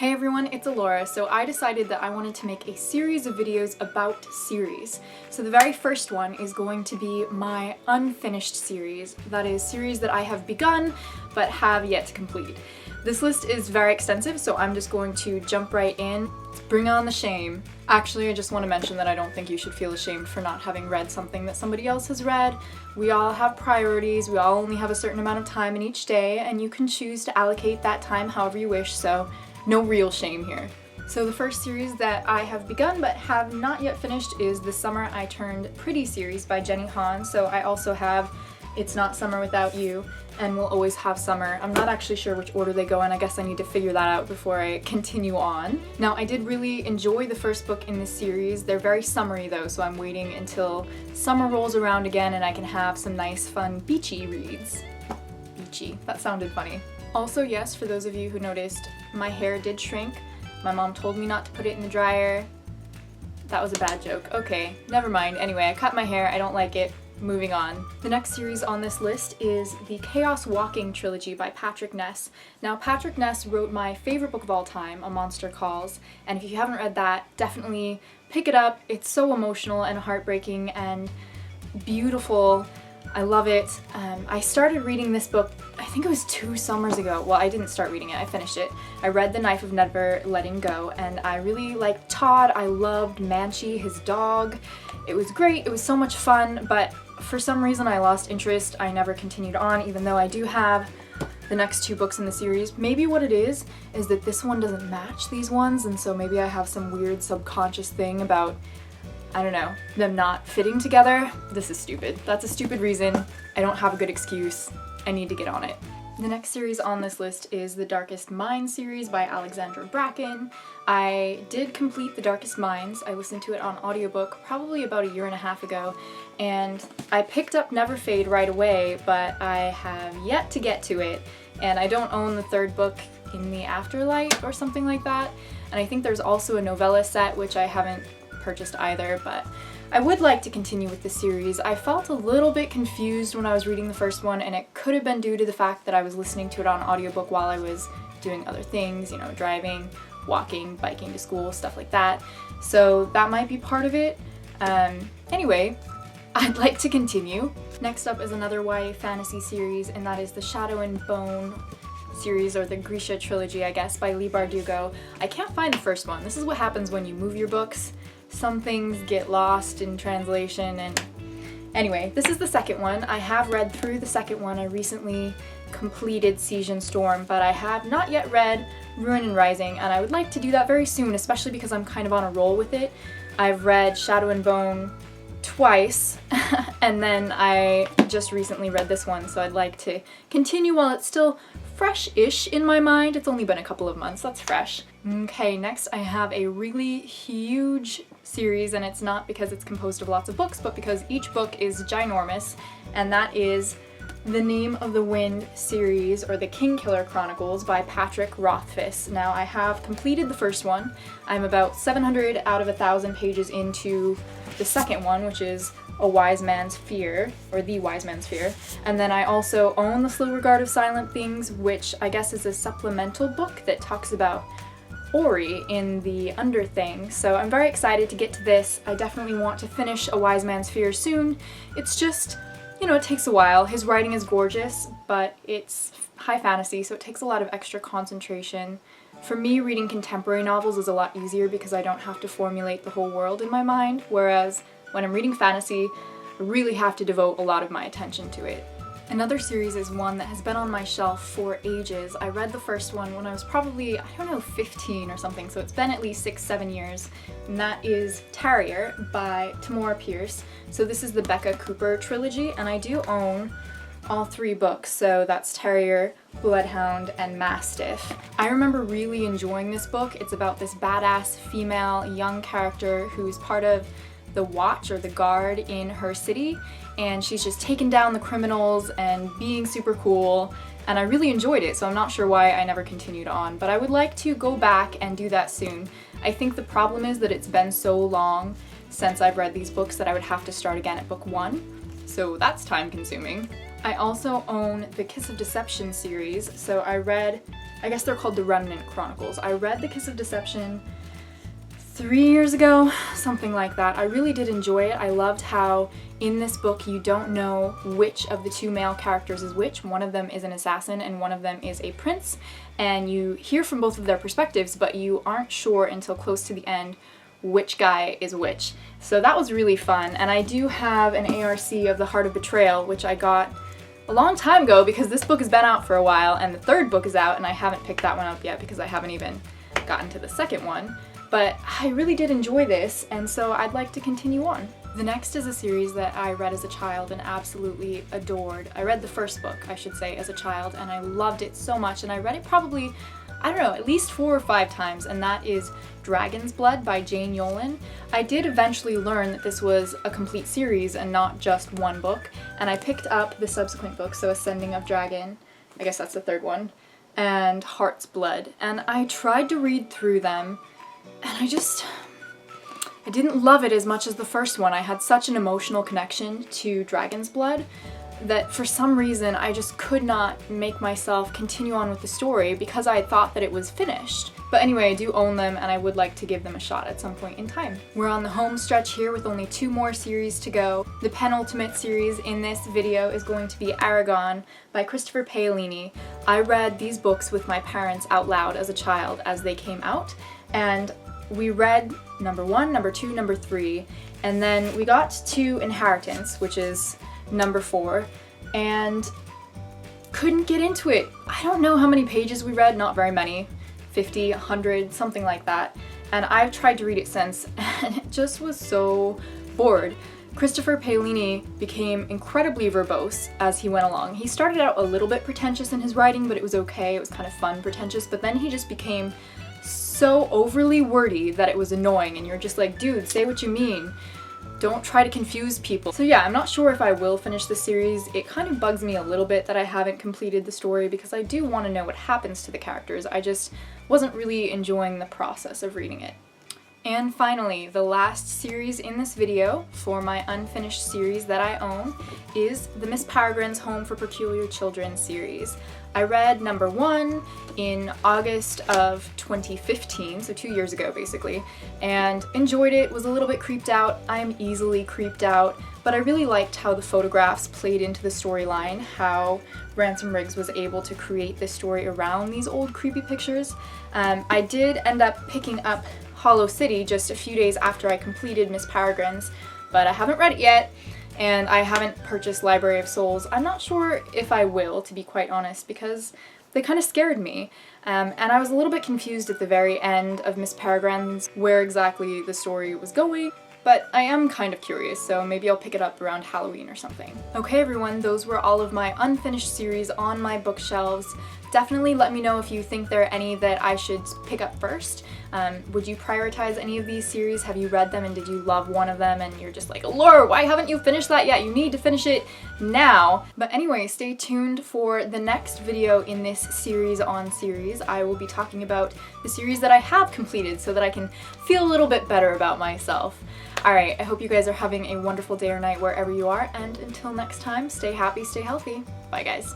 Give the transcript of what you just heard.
Hey everyone, it's Alora. So I decided that I wanted to make a series of videos about series. So the very first one is going to be my unfinished series. That is series that I have begun but have yet to complete. This list is very extensive, so I'm just going to jump right in. Bring on the shame. Actually, I just want to mention that I don't think you should feel ashamed for not having read something that somebody else has read. We all have priorities, we all only have a certain amount of time in each day, and you can choose to allocate that time however you wish, so no real shame here. So the first series that I have begun but have not yet finished is The Summer I Turned Pretty series by Jenny Han. So I also have It's Not Summer Without You and We'll Always Have Summer. I'm not actually sure which order they go in. I guess I need to figure that out before I continue on. Now, I did really enjoy the first book in this series. They're very summery though, so I'm waiting until summer rolls around again and I can have some nice, fun, beachy reads. Beachy, that sounded funny. Also, yes, for those of you who noticed, my hair did shrink. My mom told me not to put it in the dryer. That was a bad joke. Okay, never mind. Anyway, I cut my hair. I don't like it. Moving on. The next series on this list is the Chaos Walking Trilogy by Patrick Ness. Now, Patrick Ness wrote my favorite book of all time, A Monster Calls, and if you haven't read that, definitely pick it up. It's so emotional and heartbreaking and beautiful. I love it. I started reading this book, I think it was 2 summers ago. Well, I didn't start reading it, I finished it. I read The Knife of Never Letting Go, and I really liked Todd. I loved Manchi, his dog. It was great, it was so much fun, but for some reason I lost interest. I never continued on, even though I do have the next 2 books in the series. Maybe what it is that this one doesn't match these ones, and so maybe I have some weird subconscious thing about, I don't know, them not fitting together. This is stupid. That's a stupid reason. I don't have a good excuse. I need to get on it. The next series on this list is The Darkest Minds series by Alexandra Bracken. I did complete The Darkest Minds. I listened to it on audiobook probably about 1.5 years ago, and I picked up Never Fade right away, but I have yet to get to it, and I don't own the 3rd book, In the Afterlight or something like that, and I think there's also a novella set which I haven't purchased either, but I would like to continue with the series. I felt a little bit confused when I was reading the first one, and it could have been due to the fact that I was listening to it on audiobook while I was doing other things, you know, driving, walking, biking to school, stuff like that. So that might be part of it. Anyway, I'd like to continue. Next up is another YA fantasy series, and that is the Shadow and Bone series, or the Grisha trilogy, I guess, by Leigh Bardugo. I can't find the first one. This is what happens when you move your books. Some things get lost in translation, and anyway, this is the second one. I have read through the second one. I recently completed Siege and Storm, but I have not yet read Ruin and Rising, and I would like to do that very soon, especially because I'm kind of on a roll with it. I've read Shadow and Bone twice, and then I just recently read this one, so I'd like to continue while it's still fresh-ish in my mind. It's only been a couple of months, that's fresh. Okay, next I have a really huge series, and it's not because it's composed of lots of books, but because each book is ginormous, and that is the Name of the Wind series, or the Kingkiller Chronicles by Patrick Rothfuss. Now, I have completed the first one. I'm about 700 out of 1,000 pages into the second one, which is A Wise Man's Fear, or The Wise Man's Fear. And then I also own The Slow Regard of Silent Things, which I guess is a supplemental book that talks about Ori in the Underthing. So I'm very excited to get to this. I definitely want to finish A Wise Man's Fear soon. It's just, you know, it takes a while. His writing is gorgeous, but it's high fantasy, so it takes a lot of extra concentration. For me, reading contemporary novels is a lot easier because I don't have to formulate the whole world in my mind, whereas when I'm reading fantasy, I really have to devote a lot of my attention to it. Another series is one that has been on my shelf for ages. I read the first one when I was probably, 15 or something, so it's been at least 6-7 years, and that is Terrier by Tamora Pierce. So this is the Becca Cooper trilogy, and I do own all 3 books, so that's Terrier, Bloodhound, and Mastiff. I remember really enjoying this book. It's about this badass female young character who's part of the watch or the guard in her city, and she's just taking down the criminals and being super cool, and I really enjoyed it, so I'm not sure why I never continued on, but I would like to go back and do that soon. I think the problem is that it's been so long since I've read these books that I would have to start again at book 1, so that's time consuming. I also own the Kiss of Deception series, so I read, I guess they're called the Remnant Chronicles. I read the Kiss of Deception 3 years ago, something like that. I really did enjoy it. I loved how in this book you don't know which of the two male characters is which. One of them is an assassin and one of them is a prince, and you hear from both of their perspectives, but you aren't sure until close to the end which guy is which. So that was really fun, and I do have an ARC of The Heart of Betrayal, which I got a long time ago because this book has been out for a while, and the third book is out, and I haven't picked that one up yet because I haven't even gotten to the second one. But I really did enjoy this, and so I'd like to continue on. The next is a series that I read as a child and absolutely adored. I read the first book, I should say, as a child, and I loved it so much, and I read it probably, I don't know, at least 4 or 5 times, and that is Dragon's Blood by Jane Yolen. I did eventually learn that this was a complete series and not just one book, and I picked up the subsequent books, so Ascending of Dragon, I guess that's the third one, and Heart's Blood, and I tried to read through them, and I didn't love it as much as the first one. I had such an emotional connection to Dragon's Blood that for some reason I just could not make myself continue on with the story because I thought that it was finished. But anyway, I do own them and I would like to give them a shot at some point in time. We're on the home stretch here with only 2 more series to go. The penultimate series in this video is going to be Eragon by Christopher Paolini. I read these books with my parents out loud as a child as they came out, and we read number 1, number 2, number 3, and then we got to Inheritance, which is number 4, and couldn't get into it. I don't know how many pages we read, not very many, 50, 100, something like that, and I've tried to read it since, and it just was so bored. Christopher Paolini became incredibly verbose as he went along. He started out a little bit pretentious in his writing, but it was okay, it was kind of fun pretentious, but then he just became so overly wordy that it was annoying, and you're just like, dude, say what you mean. Don't try to confuse people. So yeah, I'm not sure if I will finish the series. It kind of bugs me a little bit that I haven't completed the story because I do want to know what happens to the characters. I just wasn't really enjoying the process of reading it. And finally, the last series in this video for my unfinished series that I own is the Miss Peregrine's Home for Peculiar Children series. I read number 1 in August of 2015, so 2 years ago basically, and enjoyed it, was a little bit creeped out. I'm easily creeped out, but I really liked how the photographs played into the storyline, how Ransom Riggs was able to create this story around these old creepy pictures. I did end up picking up Hollow City just a few days after I completed Miss Peregrine's, but I haven't read it yet, and I haven't purchased Library of Souls. I'm not sure if I will, to be quite honest, because they kind of scared me, and I was a little bit confused at the very end of Miss Peregrine's where exactly the story was going, but I am kind of curious, so maybe I'll pick it up around Halloween or something. Okay everyone, those were all of my unfinished series on my bookshelves. Definitely let me know if you think there are any that I should pick up first. Would you prioritize any of these series? Have you read them and did you love one of them and you're just like, Alora, why haven't you finished that yet? You need to finish it now. But anyway, stay tuned for the next video in this series on series. I will be talking about the series that I have completed so that I can feel a little bit better about myself. Alright, I hope you guys are having a wonderful day or night wherever you are, and until next time, stay happy, stay healthy. Bye guys.